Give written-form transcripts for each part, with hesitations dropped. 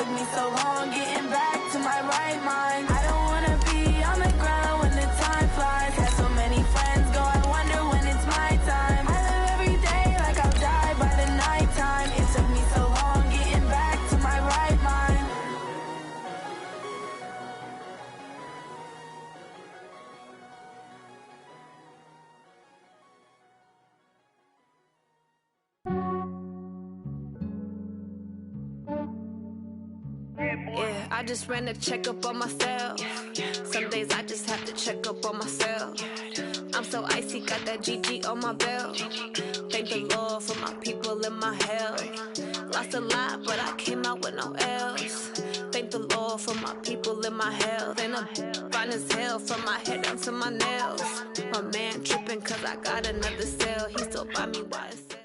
took me so long getting back to my right mind. I don't wanna be on the ground when the time flies. Had so many friends go, I wonder when it's my time. I live every day like I'll die by the nighttime. It took me so long getting back to my right mind. Yeah, I just ran a checkup on myself. Some days I just have to check up on myself. I'm so icy, got that GG on my belt. Thank the Lord for my people and my health. Lost a lot, but I came out with no L's. Thank the Lord for my people and my health. And I'm fine as hell from my head down to my nails. My man tripping cause I got another cell. He still buy me YSL.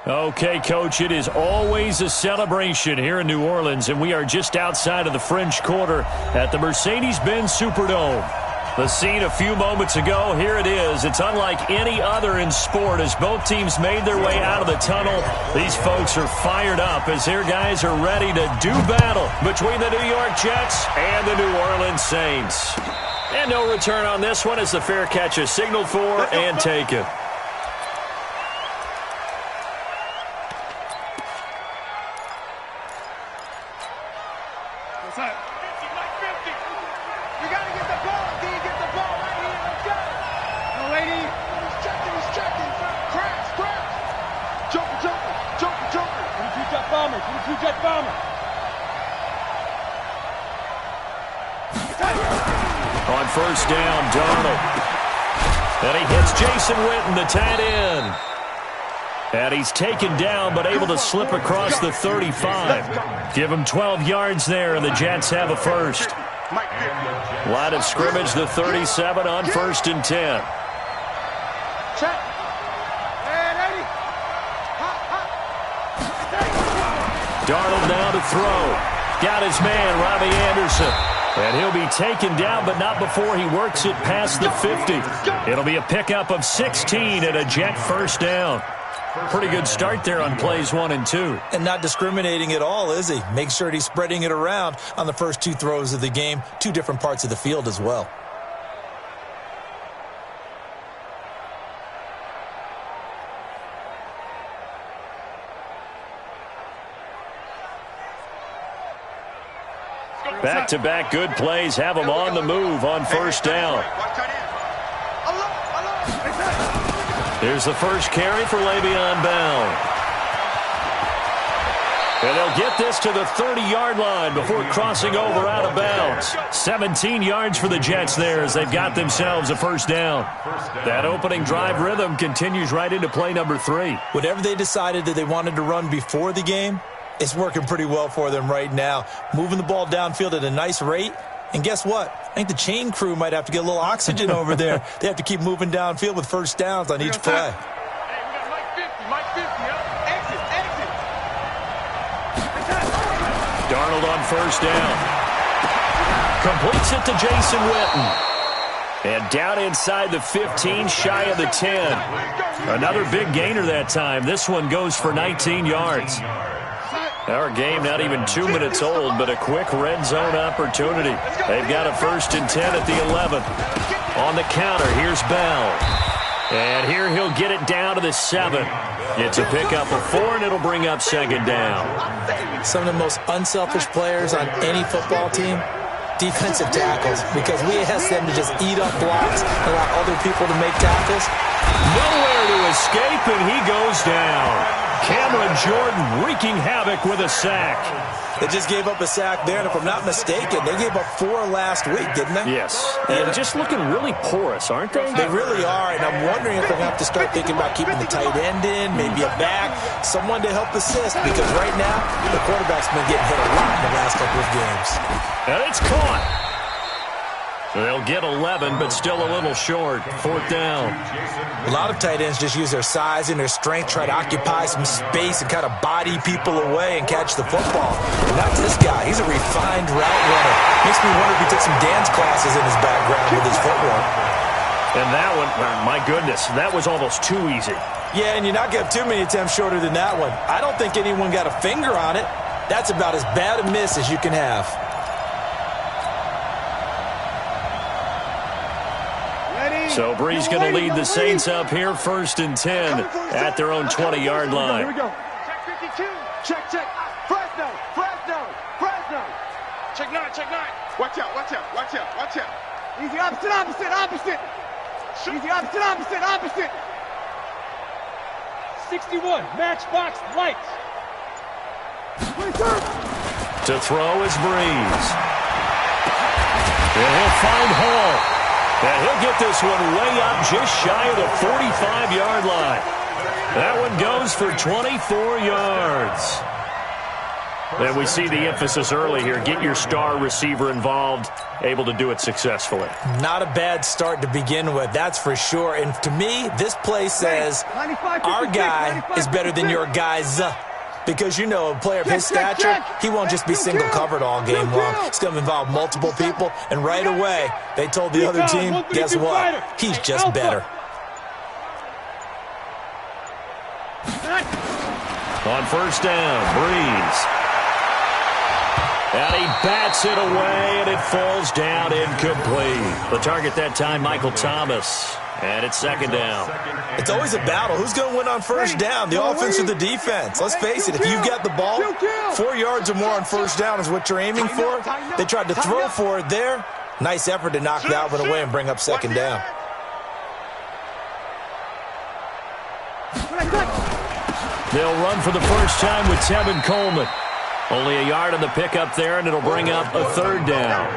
Okay, Coach, it is always a celebration here in New Orleans, and we are just outside of the French Quarter at the Mercedes-Benz Superdome. The scene a few moments ago, here it is. It's unlike any other in sport as both teams made their way out of the tunnel. These folks are fired up as their guys are ready to do battle between the New York Jets and the New Orleans Saints. And no return on this one as the fair catch is signaled for and taken. On first down, Darnold. And he hits Jason Witten, the tight end. And he's taken down, but able to slip across the 35. Give him 12 yards there, and the Jets have a first. Line of scrimmage, the 37 on 1st and 10. Darnold now to throw. Got his man, Robbie Anderson. And he'll be taken down, but not before he works it past the 50. It'll be a pickup of 16 and a Jet first down. Pretty good start there on plays 1 and 2. And not discriminating at all, is he? Make sure he's spreading it around on the first 2 throws of the game. 2 different parts of the field as well. Back-to-back good plays have them on the move on first down. Here's the first carry for Le'Veon Bell. And they'll get this to the 30-yard line before crossing over out of bounds. 17 yards for the Jets there as they've got themselves a first down. That opening drive rhythm continues right into play number 3. Whatever they decided that they wanted to run before the game, it's working pretty well for them right now. Moving the ball downfield at a nice rate. And guess what? I think the chain crew might have to get a little oxygen over there. They have to keep moving downfield with first downs on each play. Hey, we got Mike 50, Exit. Darnold on first down. Completes it to Jason Witten. And down inside the 15, shy of the 10. Another big gainer that time. This one goes for 19 yards. Our game not even 2 minutes old, but a quick red zone opportunity. They've got a 1st and 10 at the 11. On the counter, here's Bell. And here he'll get it down to the 7. It's a pickup of 4, and it'll bring up 2nd down. Some of the most unselfish players on any football team, defensive tackles, because we ask them to just eat up blocks and allow other people to make tackles. Nowhere to escape, and he goes down. Cameron Jordan wreaking havoc with a sack. They just gave up a sack there, and if I'm not mistaken, they gave up 4 last week, didn't they? Yes. And just looking really porous, aren't they? They really are, and I'm wondering if they're going to have to start thinking about keeping the tight end in, maybe a back, someone to help assist, because right now, the quarterback's been getting hit a lot in the last couple of games. And it's caught. They'll get 11, but still a little short. 4th down. A lot of tight ends just use their size and their strength, try to occupy some space and kind of body people away and catch the football. Not this guy. He's a refined route runner. Makes me wonder if he took some dance classes in his background with his footwork. And that one, my goodness, that was almost too easy. Yeah, and you're not going to have too many attempts shorter than that one. I don't think anyone got a finger on it. That's about as bad a miss as you can have. So Brees going to lead the Saints up here, 1st and 10 at their own 20-yard line. Here we go. Check 52. Check. Fresno. Check 9. Watch out. Easy, opposite. Easy, opposite. 61. Matchbox lights. To throw is Brees. And he'll find Hall. And he'll get this one way up just shy of the 45-yard line. That one goes for 24 yards. And we see the emphasis early here. Get your star receiver involved, able to do it successfully. Not a bad start to begin with, that's for sure. And to me, this play says our guy is better than your guys. Because, you know, a player of his stature, he won't just be single covered all game long. It's going to involve multiple people. And right away, they told the other team, guess what? He's just better. On 1st down, Brees. And he bats it away, and it falls down incomplete. The target that time, Michael Thomas. And it's 2nd down. It's always a battle. Who's going to win on 1st down, the offense or the defense? Let's face it, if you've got the ball, 4 yards or more on 1st down is what you're aiming for. They tried to throw for it there. Nice effort to knock that one away and bring up 2nd down. They'll run for the first time with Tevin Coleman. Only a yard on the pickup there, and it'll bring up a 3rd down.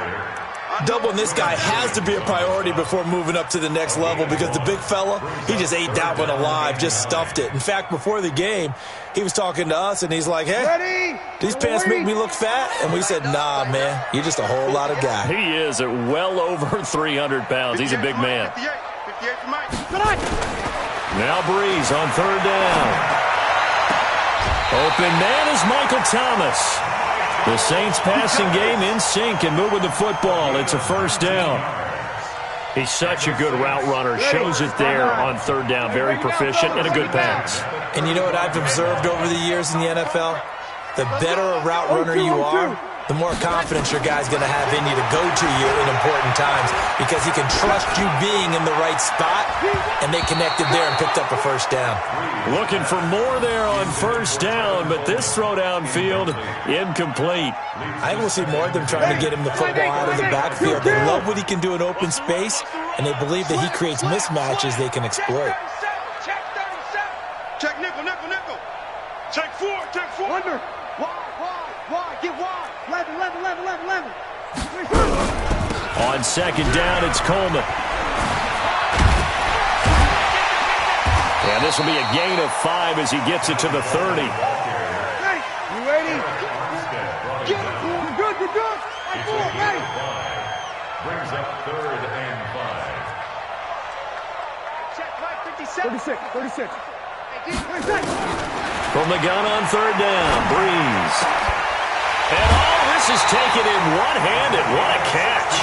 Doubling this guy has to be a priority before moving up to the next level because the big fella, he just ate that one alive, just stuffed it. In fact, before the game, he was talking to us, and he's like, hey, these pants make me look fat? And we said, nah, man, you're just a whole lot of guy. He is at well over 300 pounds. He's a big man. Now Brees on 3rd down. Open man is Michael Thomas. The Saints passing game in sync and moving the football. It's a 1st down. He's such a good route runner. Shows it there on 3rd down. Very proficient and a good pass. And you know what I've observed over the years in the NFL? The better a route runner you are, the more confidence your guy's going to have in you to go to you in important times because he can trust you being in the right spot, and they connected there and picked up a 1st down. Looking for more there on 1st down, but this throw downfield incomplete. I think we'll see more of them trying to get him the football out of the backfield. They love what he can do in open space, and they believe that he creates mismatches they can exploit. Check nickel. Check 4. Under. Wide. Get wide. 11. On 2nd down, it's Coleman. And this will be a gain of 5 as he gets it to the 30. Ready? You ready? Get it. We're good. Right forward, ready. Brings up 3rd and 5. Check, right, 36. From the gun on 3rd down, Brees. And this is taken in one-handed. What a catch.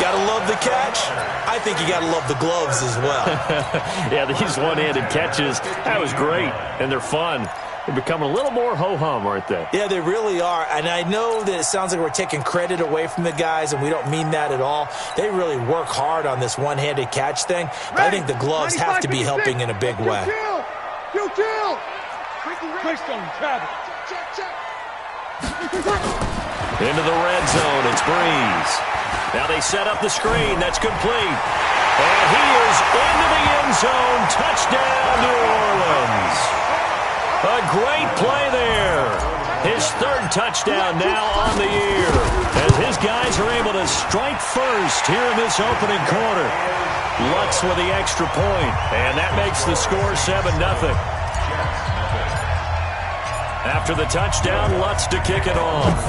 Gotta love the catch. I think you gotta love the gloves as well. Yeah, these one-handed catches, that was great, and they're fun. They're becoming a little more ho-hum, aren't they? Yeah, they really are. And I know that it sounds like we're taking credit away from the guys, and we don't mean that at all. They really work hard on this one-handed catch thing, but I think the gloves have to be helping in a big way. Kill. Keystone travel. Into the red zone, it's Brees. Now they set up the screen, that's complete. And he is into the end zone, touchdown New Orleans. A great play there. His 3rd touchdown now on the year as his guys are able to strike first here in this opening quarter. Lutz with the extra point, and that makes the score 7-0. After the touchdown, Lutz to kick it off.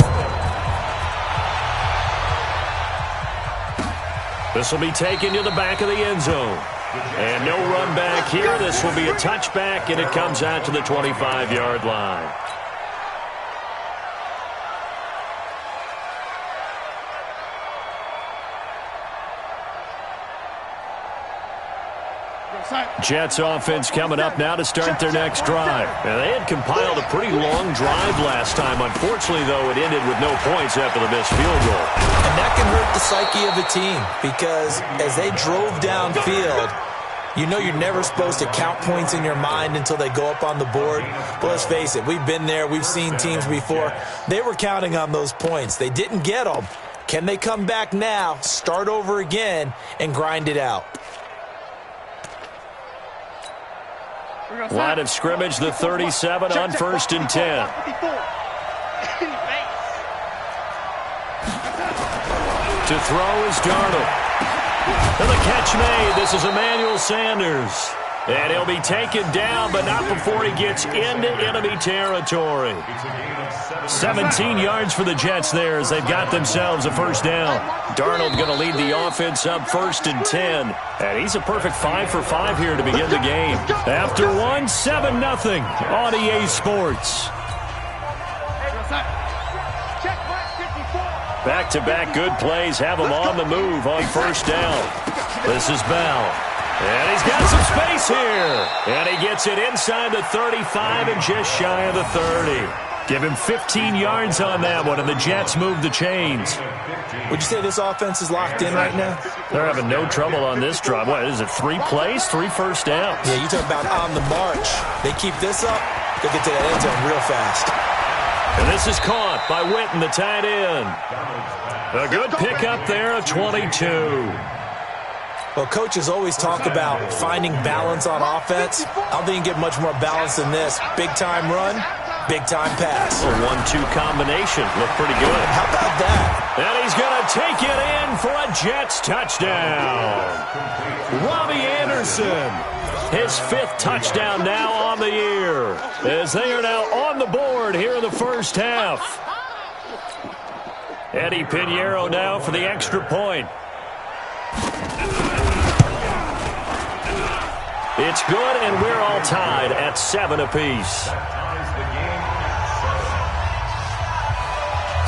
This will be taken to the back of the end zone. And no run back here. This will be a touchback, and it comes out to the 25-yard line. Jets offense coming up now to start their next drive. Now, they had compiled a pretty long drive last time. Unfortunately, though, it ended with no points after the missed field goal. And that can hurt the psyche of a team because as they drove downfield, you know you're never supposed to count points in your mind until they go up on the board. But let's face it, we've been there. We've seen teams before. They were counting on those points. They didn't get them. Can they come back now, start over again, and grind it out? Line of scrimmage, the 37 on 1st and 10. To throw is Darnold. And the catch made. This is Emmanuel Sanders. And he'll be taken down, but not before he gets into enemy territory. 17 yards for the Jets there as they've got themselves a first down. Darnold going to lead the offense up 1st and 10. And he's a perfect 5 for 5 here to begin the game. After one, 7-0 on EA Sports. Back-to-back good plays have him on the move on first down. This is Bell. And he's got some space here. And he gets it inside the 35 and just shy of the 30. Give him 15 yards on that one, and the Jets move the chains. Would you say this offense is locked in right now? They're having no trouble on this drive. What is it, 3 plays, 3 first downs? Yeah, you talk about on the march. They keep this up, they'll get to that end zone real fast. And this is caught by Witten, the tight end. A good pickup there, a 22. Well, coaches always talk about finding balance on offense. I don't think you get much more balance than this. Big-time run, big-time pass. A 1-2 combination. Look pretty good. How about that? And he's going to take it in for a Jets touchdown. Robbie Anderson, his 5th touchdown now on the year, as they are now on the board here in the first half. Eddie Pinheiro now for the extra point. It's good, and we're all tied at 7 apiece.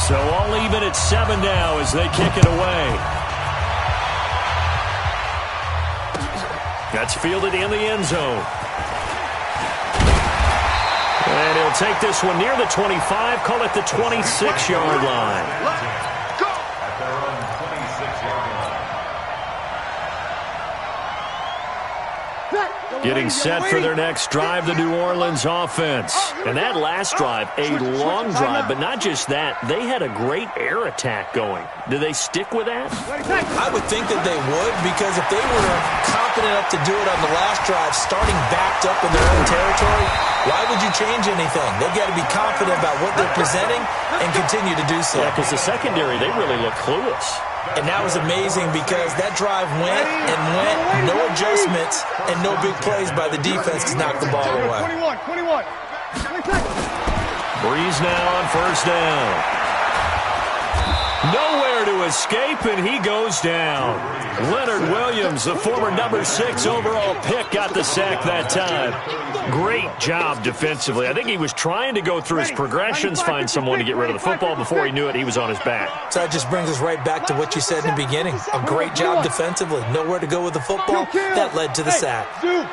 So all even at 7 now as they kick it away. That's fielded in the end zone. And he'll take this one near the 25, call it the 26-yard line. Getting set for their next drive, the New Orleans offense. And that last drive, a long drive, but not just that. They had a great air attack going. Do they stick with that? I would think that they would, because if they were confident enough to do it on the last drive, starting backed up in their own territory, why would you change anything? They've got to be confident about what they're presenting and continue to do so. Yeah, because the secondary, they really look clueless. And that was amazing because that drive went and went, no adjustments, and no big plays by the defense to knock the ball away. 21. Breeze now on first down. Nowhere to escape, and he goes down. Leonard Williams, the former number 6 overall pick, got the sack that time. Great job defensively. I think he was trying to go through his progressions, find someone to get rid of the football. Before he knew it, he was on his back. So that just brings us right back to what you said in the beginning. A great job defensively. Nowhere to go with the football. That led to the sack. Don't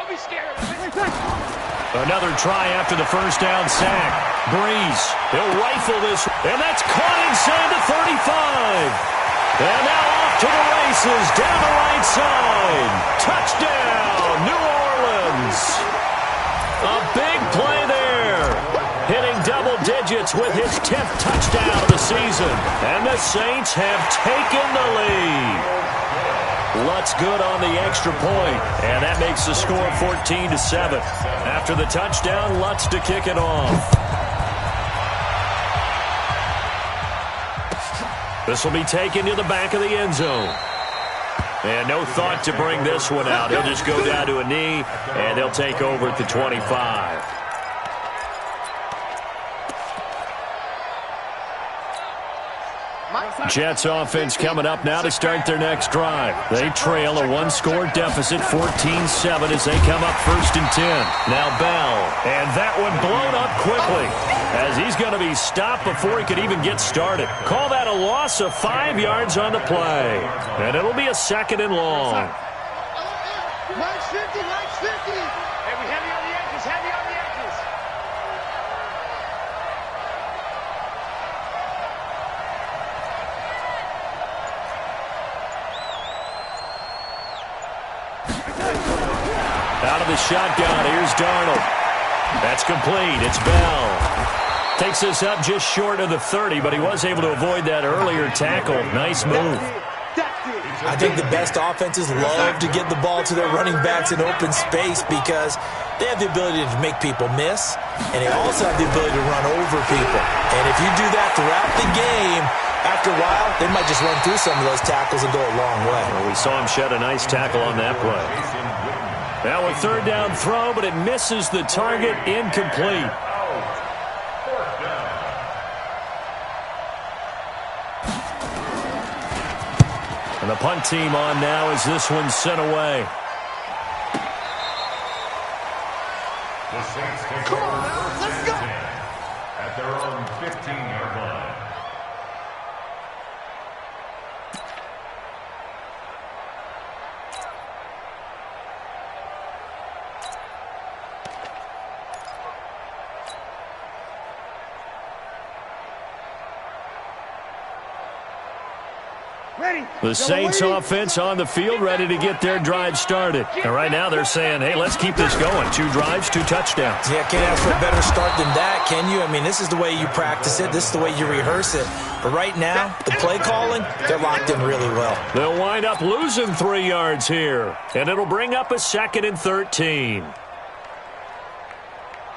be scared. Another try after the first down sack. Breeze, he'll rifle this, and that's caught inside the 35. And now off to the races, down the right side. Touchdown, New Orleans. A big play there. Hitting double digits with his 10th touchdown of the season. And the Saints have taken the lead. Lutz good on the extra point, and that makes the score 14-7. After the touchdown, Lutz to kick it off. This will be taken to the back of the end zone. And no thought to bring this one out. He'll just go down to a knee, and they'll take over at the 25. Jets offense coming up now to start their next drive. They trail a 1-score deficit, 14-7, as they come up 1st and 10. Now Bell, and that one blown up quickly as he's going to be stopped before he could even get started. Call that a loss of 5 yards on the play, and it'll be a 2nd and long. Mike's 50, Mike's 50. Hey, we heavy on the edges, heavy on the edges. Out of the shotgun, here's Darnold. That's complete. It's Bell. Takes us up just short of the 30, but he was able to avoid that earlier tackle. Nice move. I think the best offenses love to get the ball to their running backs in open space because they have the ability to make people miss, and they also have the ability to run over people. And if you do that throughout the game, after a while, they might just run through some of those tackles and go a long way. Well, we saw him shed a nice tackle on that play. Now a third down throw, but it misses the target. Incomplete. And the punt team on now as this one's sent away. The Saints take over first and 10 at their own 15-yard line. The Saints offense on the field, ready to get their drive started. And right now they're saying, hey, let's keep this going. 2 drives, 2 touchdowns. Yeah, can't ask for a better start than that, can you? I mean, this is the way you practice it. This is the way you rehearse it. But right now, the play calling, they're locked in really well. They'll wind up losing 3 yards here. And it'll bring up a 2nd and 13.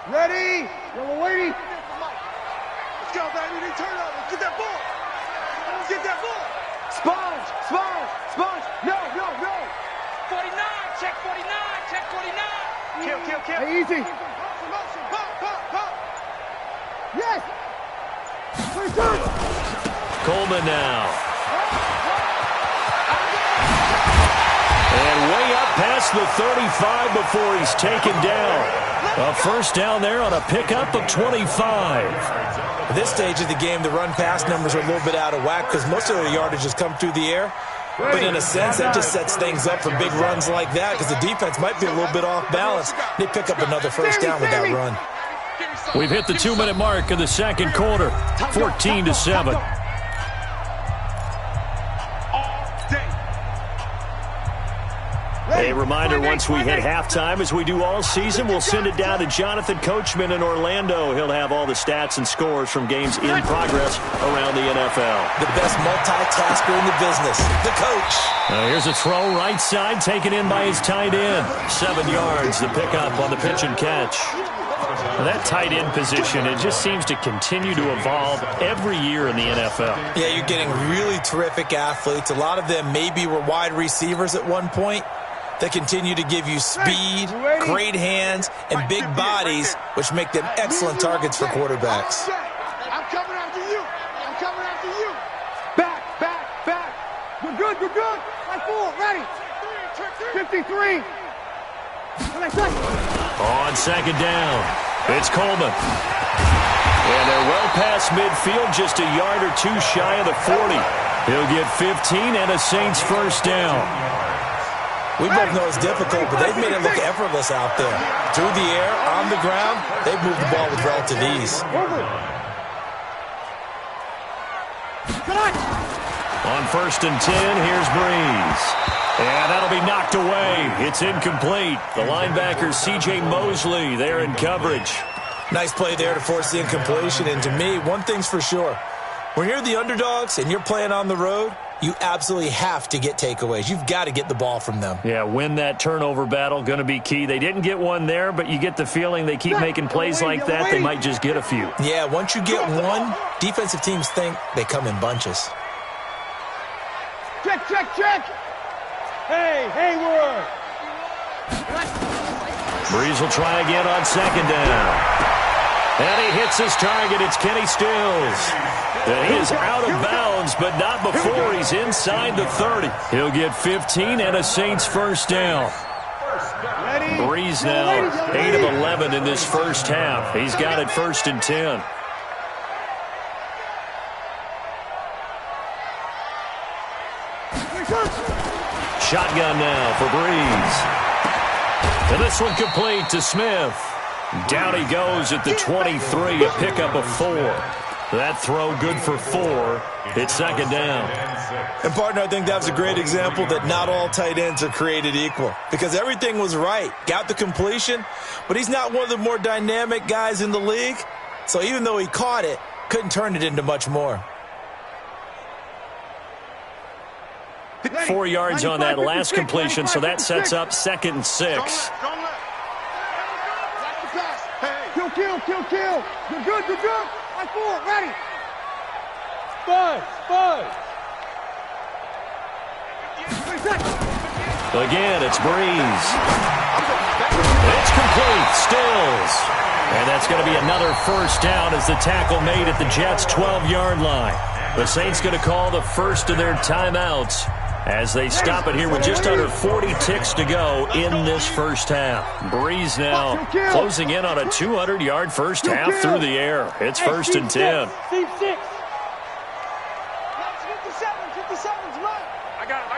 Ready? Yellow lady. Let's go, baby. They turn up. Let's get that ball. Let's get that ball. Sponge, sponge, sponge. No, no, no. 49, check 49, check 49. Kill, kill, kill. Hey, easy. Motion, pop, pop, pop. Yes. 22. Coleman now. And way up past the 35 before he's taken down. A first down there on a pickup of 25. At this stage of the game, the run-pass numbers are a little bit out of whack because most of their yardage has come through the air. But in a sense, that just sets things up for big runs like that because the defense might be a little bit off balance. They pick up another first down with that run. We've hit the 2-minute mark of the second quarter, 14-7. A reminder, once we hit halftime, as we do all season, we'll send it down to Jonathan Coachman in Orlando. He'll have all the stats and scores from games in progress around the NFL. The best multitasker in the business, the coach. Here's a throw right side, taken in by his tight end. 7 yards, the pickup on the pitch and catch. That tight end position, it just seems to continue to evolve every year in the NFL. Yeah, you're getting really terrific athletes. A lot of them maybe were wide receivers at one point. They continue to give you speed, great hands, and big bodies, which make them excellent targets for quarterbacks. I'm coming after you. I'm coming after you. Back, back, back. You're good, you're good. Like 4, ready. 53. On second down, it's Coleman. And they're well past midfield, just a yard or 2 shy of the 40. He'll get 15 and a Saints first down. We both know it's difficult, but they've made it look effortless out there. Through the air, on the ground, they've moved the ball with relative ease. On 1st and 10, here's Breeze. And that'll be knocked away. It's incomplete. The linebacker, C.J. Mosley, there in coverage. Nice play there to force the incompletion. And to me, one thing's for sure. When you're the underdogs and you're playing on the road, you absolutely have to get takeaways. You've got to get the ball from them. Yeah, win that turnover battle, going to be key. They didn't get one there, but you get the feeling they keep making plays like that, they might just get a few. Yeah, once you get one, defensive teams think they come in bunches. Check, check, check. Hey, Hayward. Breeze will try again on second down. And he hits his target. It's Kenny Stills. And he is out of bounds, but not before he's inside the 30. He'll get 15 and a Saints first down. Breeze now 8 of 11 in this first half. He's got it 1st and 10. Shotgun now for Breeze. And this one complete to Smith. Down he goes at the 23, a pickup of 4. That throw good for 4. It's second down. And, partner, I think that was a great example that not all tight ends are created equal because everything was right. Got the completion, but he's not one of the more dynamic guys in the league. So even though he caught it, couldn't turn it into much more. 4 yards on that last completion, so that sets up 2nd and 6. Kill. You're good. Right forward, ready. Spud. Again, it's Breeze. It's complete. Stills. And that's going to be another first down as the tackle made at the Jets' 12-yard line. The Saints going to call the first of their timeouts as they stop it here with just under 40 ticks to go in this first half. Breeze now closing in on a 200-yard first half through the air. It's 1st and 10. Steve 6. 57's right. I got it.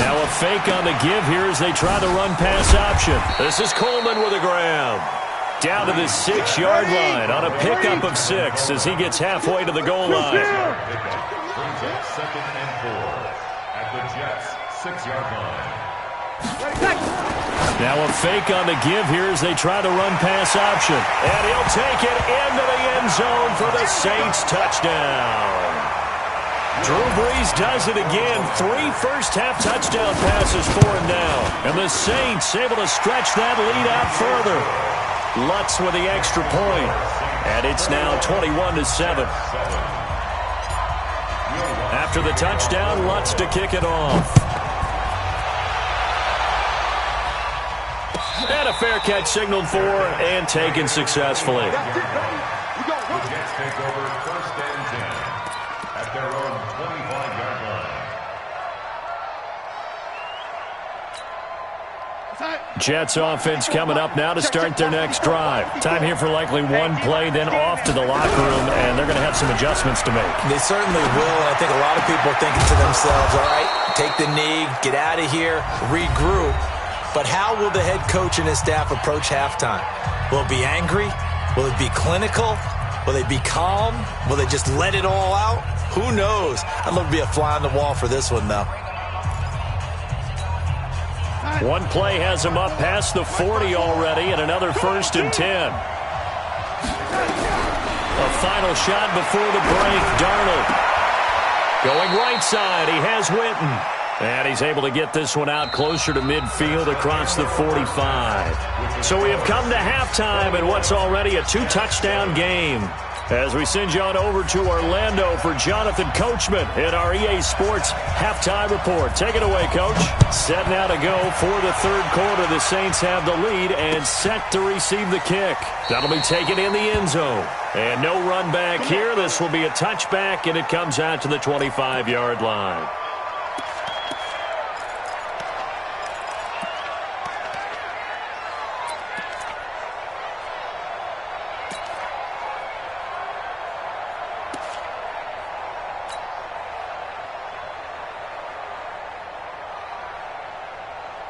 Now a fake on the give here as they try the run-pass option. This is Coleman with a grab. Down to the 6-yard line on a pickup of 6 as he gets halfway to the goal line. Brings up 2nd and 4 at the Jets' 6-yard line. Now a fake on the give here as they try the run-pass option. And he'll take it into the end zone for the Saints touchdown. Drew Brees does it again. 3 first-half touchdown passes for him now. And the Saints able to stretch that lead out further. Lutz with the extra point. And it's now 21-7. After the touchdown, Lutz to kick it off. And a fair catch signaled for and taken successfully. The Jets take over 1st and 10 at their own 25-yard line. Jets offense coming up now to start their next drive. Time here for likely one play, then off to the locker room, and they're going to have some adjustments to make. They certainly will, and I think a lot of people are thinking to themselves, all right, take the knee, get out of here, regroup. But how will the head coach and his staff approach halftime? Will it be angry? Will it be clinical? Will they be calm? Will they just let it all out? Who knows? I'd love to be a fly on the wall for this one, though. One play has him up past the 40 already, and another 1st and 10. A final shot before the break. Darnold going right side. He has Witten. And he's able to get this one out closer to midfield across the 45. So we have come to halftime in what's already a 2-touchdown game. As we send you on over to Orlando for Jonathan Coachman in our EA Sports Halftime Report. Take it away, Coach. Set now to go for the third quarter. The Saints have the lead and set to receive the kick. That'll be taken in the end zone. And no run back here. This will be a touchback, and it comes out to the 25-yard line.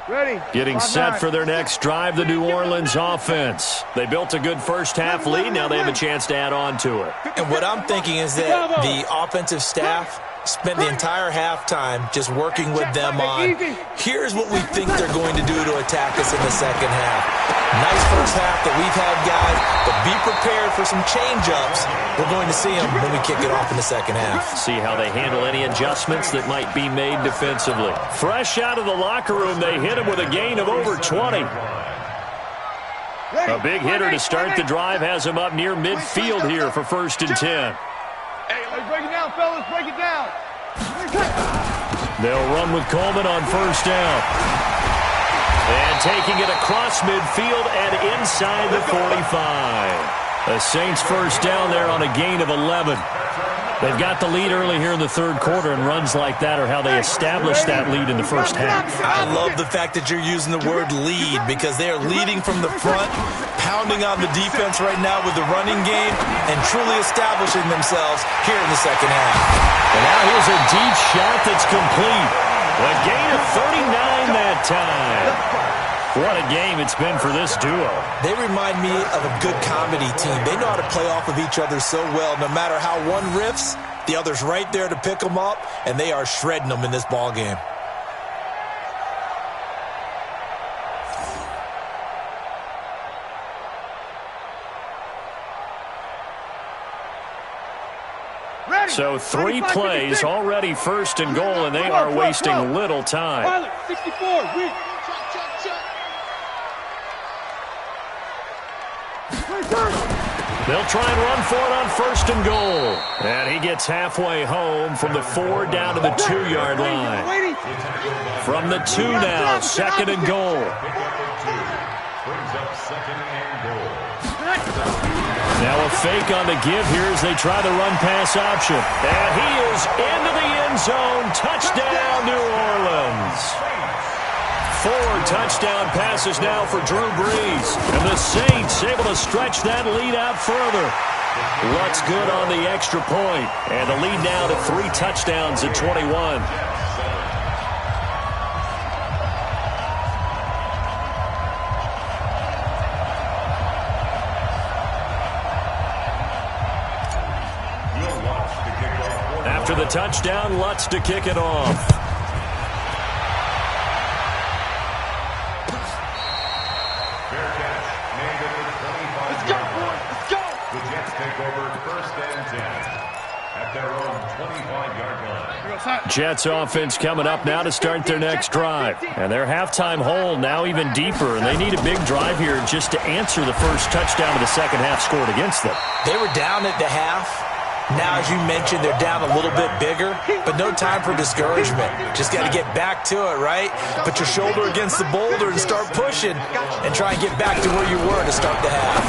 Ready. Getting set for their next drive, the New Orleans offense. They built a good first-half lead. Now they have a chance to add on to it. And what I'm thinking is that the offensive staff spent the entire halftime just working with them on, here's what we think they're going to do to attack us in the second half. Nice first half that we've had, guys, but be prepared for some change-ups. We're going to see them when we kick it off in the second half. See how they handle any adjustments that might be made defensively. Fresh out of the locker room, they hit him with a gain of over 20. A big hitter to start the drive has him up near midfield here for 1st and 10. Hey, break it down, fellas. Break it down. They'll run with Coleman on 1st down. And taking it across midfield and inside the 45. The Saints first down there on a gain of 11. They've got the lead early here in the third quarter, and runs like that are how they establish that lead in the first half. I love the fact that you're using the word lead because they are leading from the front, pounding on the defense right now with the running game, and truly establishing themselves here in the second half. And now here's a deep shot that's complete. A gain of 39 that time. What a game it's been for this duo. They remind me of a good comedy team. They know how to play off of each other so well. No matter how one riffs, the other's right there to pick them up, and they are shredding them in this ball game. So 3 plays, already first and goal, and they are wasting little time. 64, weak. They'll try and run for it on first and goal. And he gets halfway home from the 4 down to the 2-yard line. From the 2 now, second and goal. Brings up second and goal. Now a fake on the give here as they try the run-pass option. And he is into the end zone. Touchdown, New Orleans. 4 touchdown passes now for Drew Brees. And the Saints able to stretch that lead out further. Lutz good on the extra point. And the lead now to 3 touchdowns at 21. After the touchdown, Lutz to kick it off. Fair catch. Made at the 25-yard line. Let's go! The Jets take over first and 10 at their own 25-yard line. Jets offense coming up now to start their next drive. And their halftime hole now even deeper. And they need a big drive here just to answer the first touchdown of the second half scored against them. They were down at the half. Now, as you mentioned, they're down a little bit bigger, but no time for discouragement. Just got to get back to it, right? Put your shoulder against the boulder and start pushing and try and get back to where you were to start the half.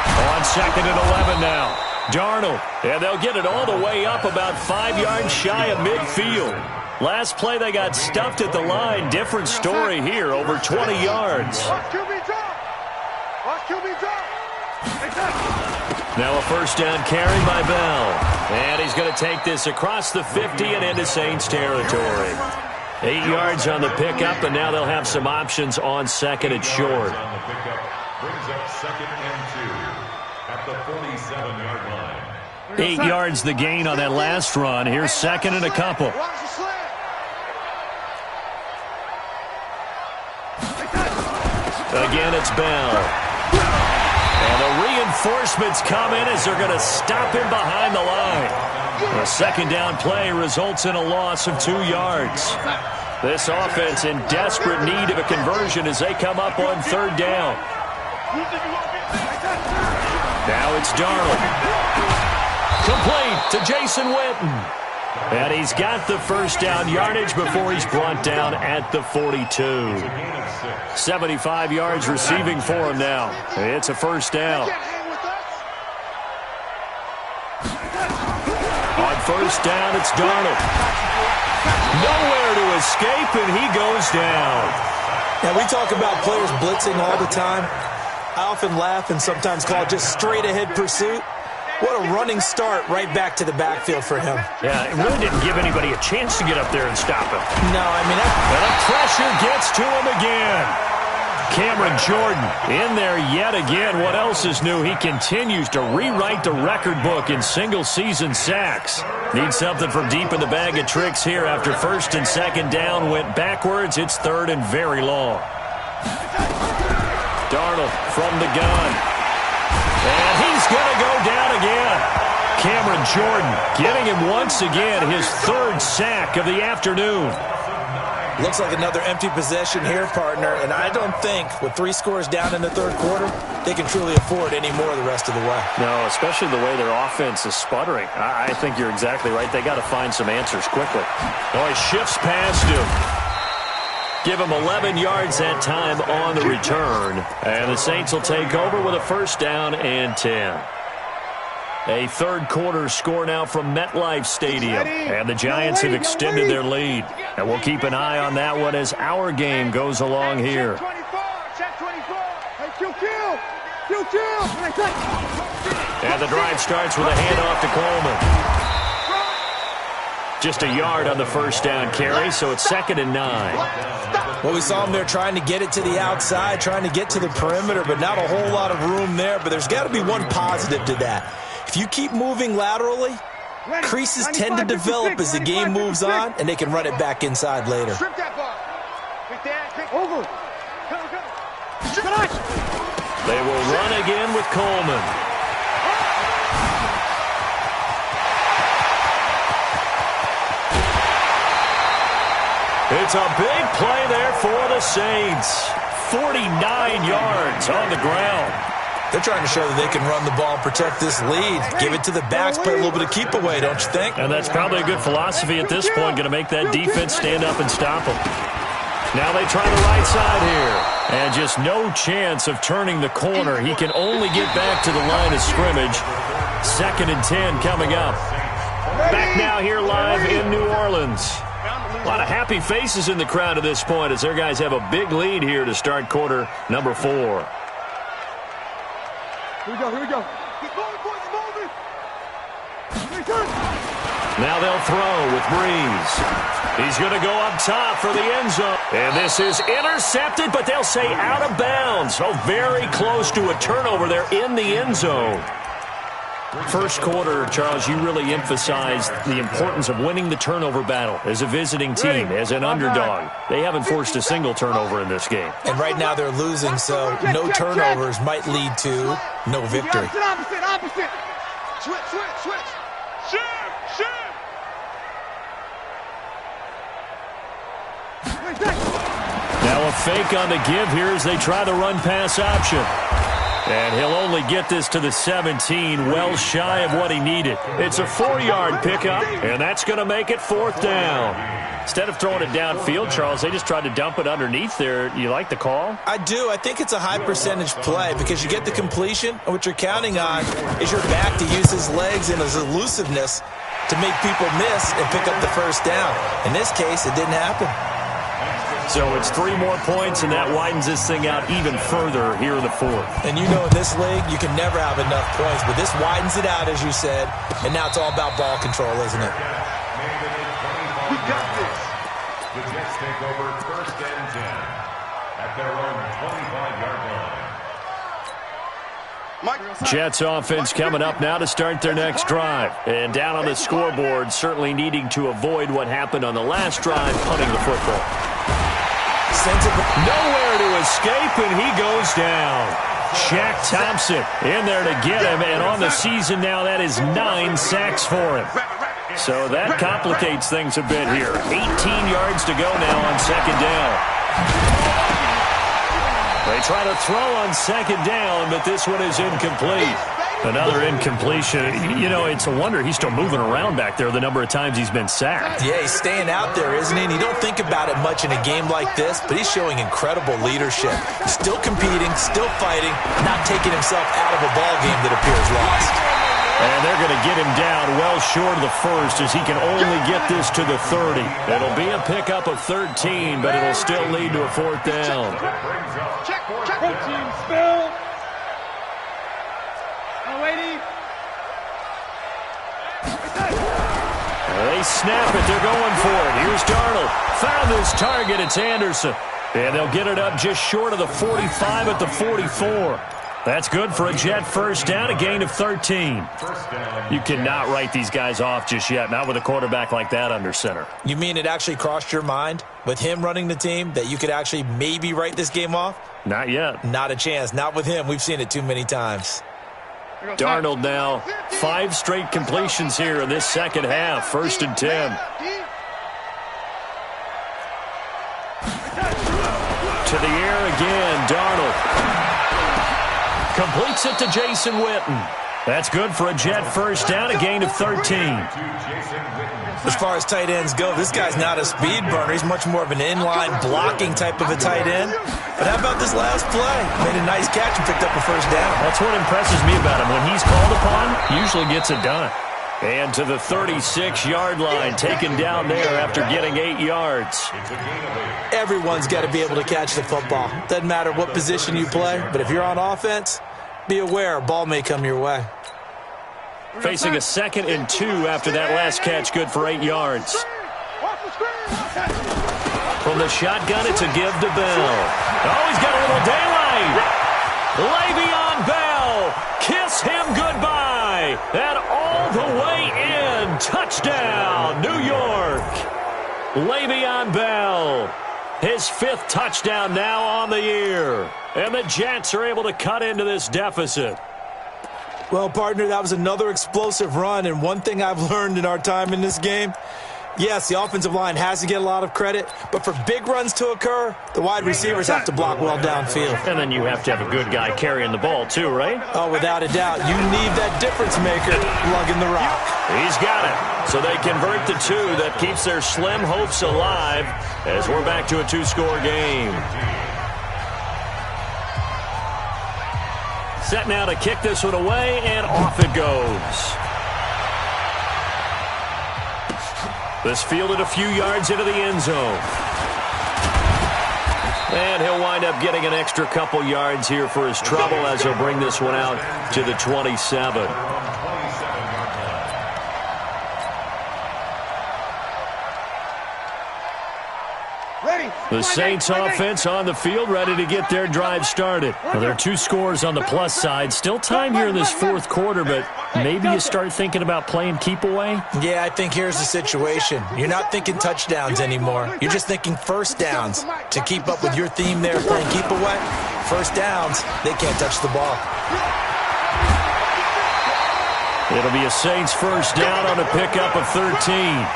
On second and 11 now. Darnold, and they'll get it all the way up about 5 yards shy of midfield. Last play, they got stuffed at the line. Different story here, over 20 yards. Watch QB drop! Watch QB drop! Now a first down carry by Bell. And he's going to take this across the 50 and into Saints territory. 8 yards on the pickup, and now they'll have some options on second and short. On the pickup, brings up second and 2 at the 47-yard line. 8 yards the gain on that last run. Here's second and a couple. Watch the slant! Again, it's Bell. And the reinforcements come in as they're going to stop him behind the line. A second down play results in a loss of 2 yards. This offense in desperate need of a conversion as they come up on third down. Now it's Darnold. Complete to Jason Witten. And he's got the first down yardage before he's brought down at the 42. 75 yards receiving for him now. It's a first down. On first down, it's Darnold. Nowhere to escape, and he goes down. Now, we talk about players blitzing all the time. I often laugh and sometimes call it just straight-ahead pursuit. What a running start right back to the backfield for him. Yeah, it really didn't give anybody a chance to get up there and stop him. No, I mean... And the pressure gets to him again. Cameron Jordan in there yet again. What else is new? He continues to rewrite the record book in single-season sacks. Needs something from deep in the bag of tricks here after first and second down went backwards. It's third and very long. Darnold from the gun. And he's going to go down again. Cameron Jordan getting him once again, his third sack of the afternoon. Looks like another empty possession here, partner, and I don't think with 3 scores down in the third quarter, they can truly afford any more the rest of the way. No, especially the way their offense is sputtering. I think you're exactly right. They got to find some answers quickly. Oh, he shifts past him. Give him 11 yards that time on the return. And the Saints will take over with a first down and 10. A third quarter score now from MetLife Stadium. And the Giants have extended their lead. And we'll keep an eye on that one as our game goes along here. Check 24. Hey, Q. And the drive starts with a handoff to Coleman. Just a yard on the first down carry, so it's 2nd and 9. Well, we saw him there trying to get it to the outside, trying to get to the perimeter, but not a whole lot of room there. But there's got to be one positive to that. If you keep moving laterally, creases tend to develop as the game moves on, and they can run it back inside later. Strip that ball. Over. They will run again with Coleman. It's a big play there for the Saints. 49 yards on the ground. They're trying to show that they can run the ball and protect this lead. Give it to the backs, play a little bit of keep away, don't you think? And that's probably a good philosophy at this point, going to make that defense stand up and stop them. Now they try the right side here. And just no chance of turning the corner. He can only get back to the line of scrimmage. 2nd and 10 coming up. Back now here live in New Orleans. A lot of happy faces in the crowd at this point as their guys have a big lead here to start quarter number 4. Here we go. Keep moving, boys, moving. Now they'll throw with Breeze. He's going to go up top for the end zone. And this is intercepted, but they'll say out of bounds. Oh, very close to a turnover there in the end zone. First quarter, Charles, you really emphasized the importance of winning the turnover battle as a visiting team, as an underdog. They haven't forced a single turnover in this game. And right now they're losing, so no turnovers might lead to no victory. Opposite. Switch. Shift. Now a fake on the give here as they try the run-pass option. And he'll only get this to the 17, well shy of what he needed. It's a 4-yard pickup, and that's going to make it 4th down. Instead of throwing it downfield, Charles, they just tried to dump it underneath there. You like the call? I do. I think it's a high-percentage play because you get the completion, and what you're counting on is your back to use his legs and his elusiveness to make people miss and pick up the first down. In this case, it didn't happen. So it's 3 more points, and that widens this thing out even further here in the 4th. And you know in this league, you can never have enough points, but this widens it out, as you said, and now it's all about ball control, isn't it? We got this. The Jets take over 1st and 10 at their own 25-yard line. Jets offense coming up now to start their next drive. And down on the scoreboard, certainly needing to avoid what happened on the last drive, punting the football. Nowhere to escape, and he goes down. Shaq Thompson in there to get him, and on the season now, that is 9 sacks for him. So that complicates things a bit here. 18 yards to go now on 2nd down. They try to throw on 2nd down, but this one is incomplete. Another incompletion. You know, it's a wonder he's still moving around back there the number of times he's been sacked. Yeah, he's staying out there, isn't he? And you don't think about it much in a game like this, but he's showing incredible leadership. Still competing, still fighting, not taking himself out of a ball game that appears lost. And they're going to get him down well short of the first as he can only get this to the 30. It'll be a pickup of 13, but it'll still lead to a 4th down. Check. Team spill. They snap it. They're going for it. Here's Darnold. Found his target. It's Anderson. And they'll get it up just short of the 45 at the 44. That's good for a Jet first down, a gain of 13. You cannot write these guys off just yet, not with a quarterback like that under center. You mean it actually crossed your mind with him running the team that you could actually maybe write this game off? Not yet. Not a chance. Not with him. We've seen it too many times. Darnold now, 5 straight completions here in this second half. 1st and 10. To the air again, Darnold. Completes it to Jason Witten. That's good for a Jet first down, a gain of 13. As far as tight ends go, this guy's not a speed burner. He's much more of an inline blocking type of a tight end. But how about this last play? Made a nice catch and picked up a first down. That's what impresses me about him. When he's called upon, he usually gets it done. And to the 36-yard line, taken down there after getting 8 yards. Everyone's got to be able to catch the football. Doesn't matter what position you play, but if you're on offense, be aware a ball may come your way. Facing a 2nd and 2 after that last catch, good for 8 yards. From the shotgun, it's a give to Bell. Oh, he's got a little daylight. Le'Veon Bell, kiss him goodbye. And all the way in, touchdown, New York. Le'Veon Bell, his 5th touchdown now on the year. And the Jets are able to cut into this deficit. Well, partner, that was another explosive run, and one thing I've learned in our time in this game, yes, the offensive line has to get a lot of credit, but for big runs to occur, the wide receivers have to block well downfield. And then you have to have a good guy carrying the ball too, right? Oh, without a doubt. You need that difference maker lugging the rock. He's got it. So they convert the 2. That keeps their slim hopes alive as we're back to a 2-score game. Set now to kick this one away, and off it goes. This fielded a few yards into the end zone. And he'll wind up getting an extra couple yards here for his trouble as he'll bring this one out to the 27. The Saints offense on the field, ready to get their drive started. Well, there are 2 scores on the plus side. Still time here in this 4th quarter, but maybe you start thinking about playing keep away? Yeah, I think here's the situation. You're not thinking touchdowns anymore. You're just thinking first downs. To keep up with your theme there, playing keep away, first downs, they can't touch the ball. It'll be a Saints first down on a pickup of 13.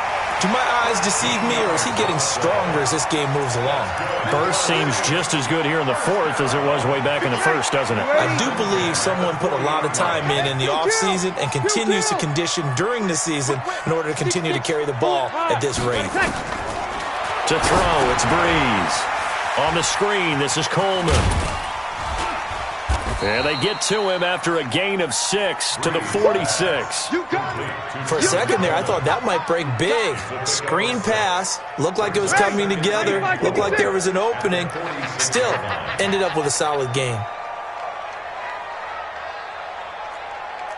Do my eyes deceive me, or is he getting stronger as this game moves along? Burst seems just as good here in the 4th as it was way back in the 1st, doesn't it? I do believe someone put a lot of time in the offseason and continues to condition during the season in order to continue to carry the ball at this rate. To throw, it's Breeze. On the screen, this is Coleman. And they get to him after a gain of 6 to the 46. For a second there, I thought that might break big. Screen pass. Looked like it was coming together. Looked like there was an opening. Still, ended up with a solid gain.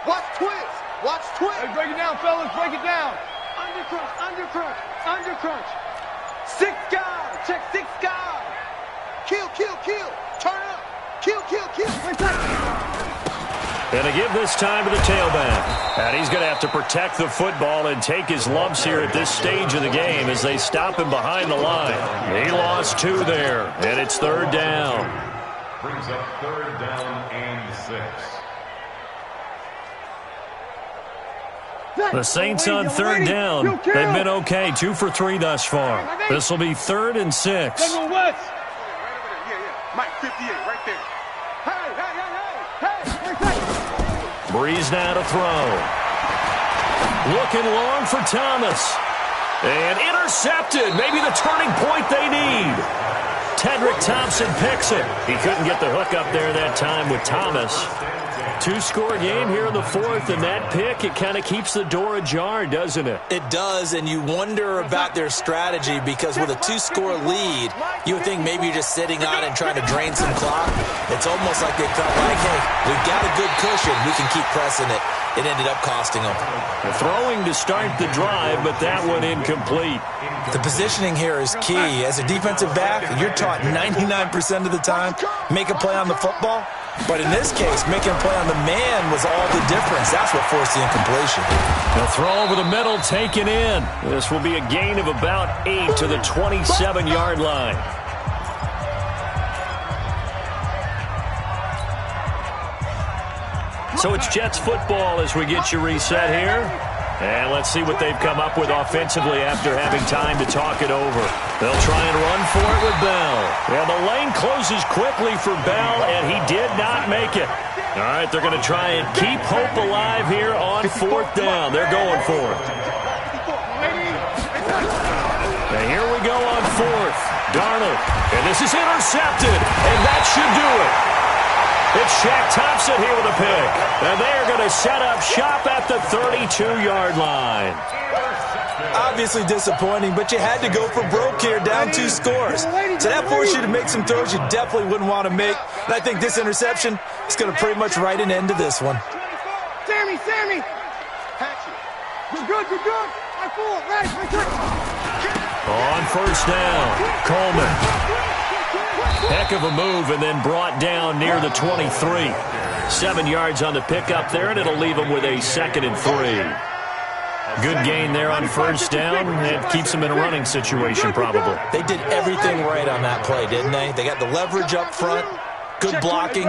Watch twist. Watch twist. Hey, break it down, fellas. Break it down. Under crunch. Under crunch. Under crunch. 6 guys. Check 6 guys. Kill, kill, kill. Turn up. Kill, kill, kill. And to give this time to the tailback. And he's going to have to protect the football and take his lumps here at this stage of the game as they stop him behind the line. He lost 2 there, and it's 3rd down. Brings up 3rd down and 6. The Saints on 3rd down. They've been okay, 2 for 3 thus far. This will be 3rd and 6. Mike 58, right there. Breeze now to throw. Looking long for Thomas. And intercepted. Maybe the turning point they need. Tedrick Thompson picks it. He couldn't get the hook up there that time with Thomas. 2-score game here in the 4th, and that pick, it kind of keeps the door ajar, doesn't it? It does, and you wonder about their strategy because with a 2-score lead, you would think maybe you're just sitting on it and trying to drain some clock. It's almost like they felt like, hey, we've got a good cushion. We can keep pressing it. It ended up costing them. The throwing to start the drive, but that one incomplete. The positioning here is key. As a defensive back, you're taught 99% of the time, make a play on the football. But in this case, making a play on the man was all the difference. That's what forced the incompletion. The throw over the middle taken in. This will be a gain of about 8 to the 27-yard line. So it's Jets football as we get you reset here. And let's see what they've come up with offensively after having time to talk it over. They'll try and run for it with Bell. And the lane closes quickly for Bell, and he did not make it. All right, they're going to try and keep hope alive here on 4th down. They're going for it. And here we go on 4th. Darnold. And this is intercepted, and that should do it. It's Shaq Thompson here with a pick. And they're going to set up shop at the 32-yard line. Obviously disappointing, but you had to go for broke here, down 2 scores. So that forced you to make some throws you definitely wouldn't want to make. And I think this interception is going to pretty much write an end to this one. Sammy! You're good, you're good. On first down, Coleman. Heck of a move, and then brought down near the 23. 7 yards on the pickup there, and it'll leave him with a 2nd and 3. Good gain there on first down. It keeps them in a running situation, probably. They did everything right on that play, didn't they? They got the leverage up front, good blocking,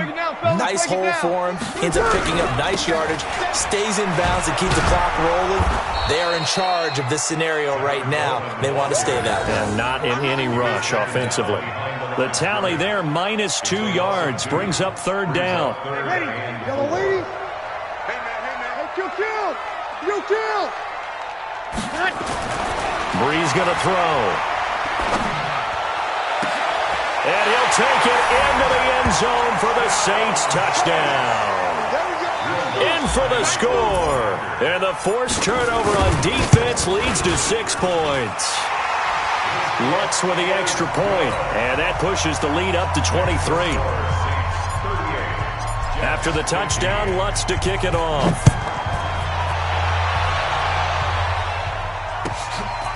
nice hole for him, ends up picking up nice yardage, stays in bounds and keeps the clock rolling. They are in charge of this scenario right now. They want to stay that way. And not in any rush offensively. The tally there, minus 2 yards, brings up 3rd down. Ready, yellow lady. Hey, man. You kill. Brees going to throw. And he'll take it into the end zone for the Saints touchdown. In for the score. And the forced turnover on defense leads to 6 points. Lutz with the extra point, and that pushes the lead up to 23. After the touchdown, Lutz to kick it off.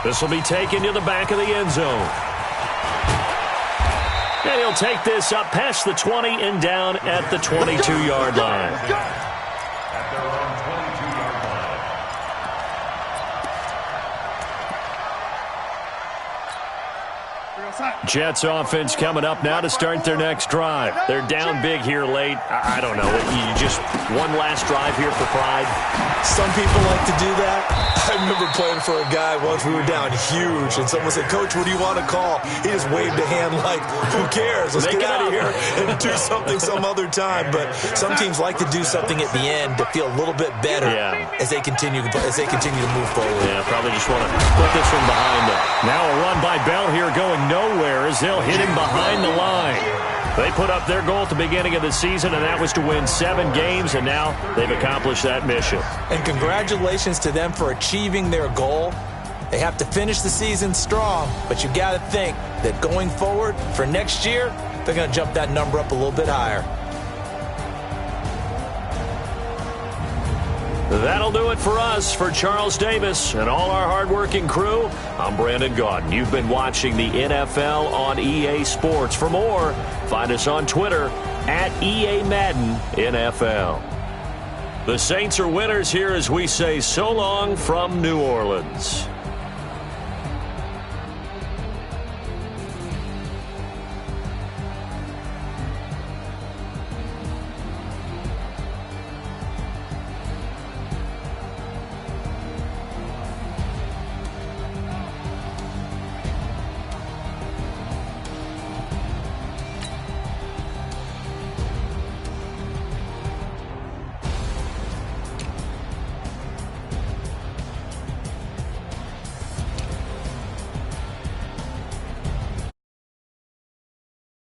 This will be taken to the back of the end zone. And he'll take this up past the 20 and down at the 22-yard line. At their own 22-yard line. Jets offense coming up now to start their next drive. They're down big here late. I don't know. You just one last drive here for pride. Some people like to do that. I remember playing for a guy once. We were down huge, and someone said, "Coach, what do you want to call?" He just waved a hand like, "Who cares? Let's get out of here and do something some other time." But some teams like to do something at the end to feel a little bit better as they continue to move forward. Yeah, probably just want to put this one behind them. Now a run by Bell here going nowhere as they'll hit him behind the line. They put up their goal at the beginning of the season, and that was to win 7 games, and now they've accomplished that mission. And congratulations to them for achieving their goal. They have to finish the season strong, but you got to think that going forward for next year, they're going to jump that number up a little bit higher. That'll do it for us. For Charles Davis and all our hardworking crew, I'm Brandon Gaudin. You've been watching the NFL on EA Sports. For more, find us on Twitter at EA Madden NFL. The Saints are winners here as we say so long from New Orleans.